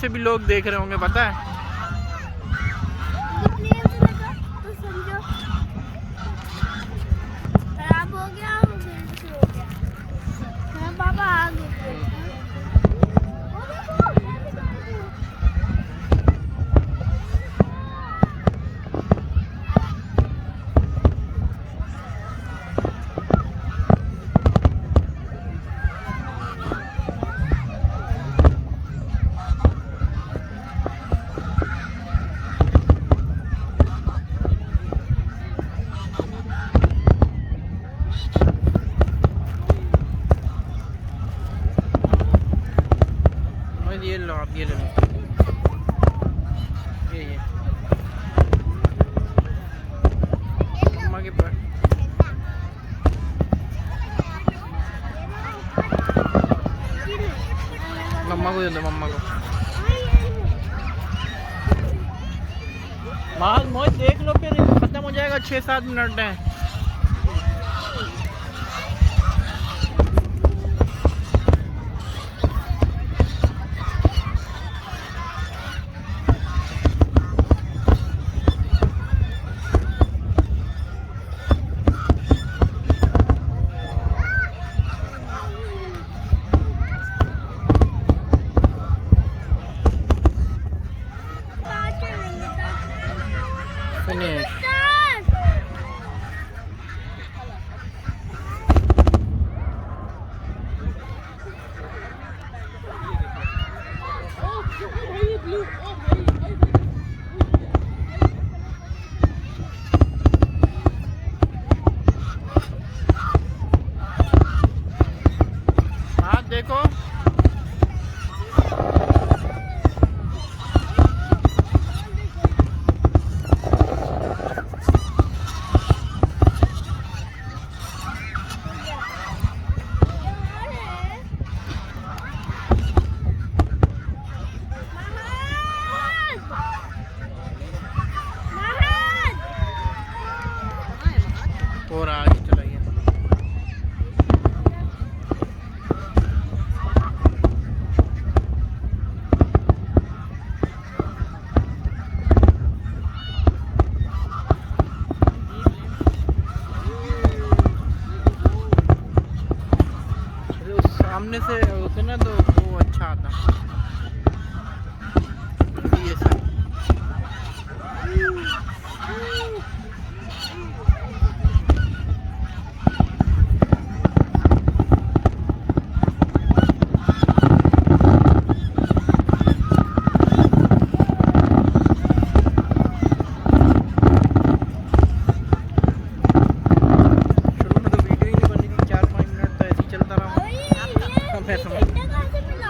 से भी लोग देख रहे होंगे, पता है। तो समझो खराब हो गया, हो गया। पापा आ गए। ये लो, आप ये ले लो, ये मम्मा के पास। मम्मा को दे दो, मम्मा को। माल मोहित देख लो, फिर खत्म हो जाएगा, 6-7 मिनट है। फिनिश। हाँ देखो, और आगे चलाइए। सामने से होते ना तो वो अच्छा आता। ये सब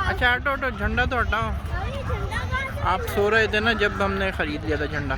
अच्छा हटो हटो, झंडा तो हटाओ। आप सो रहे थे ना जब हमने खरीद लिया था झंडा।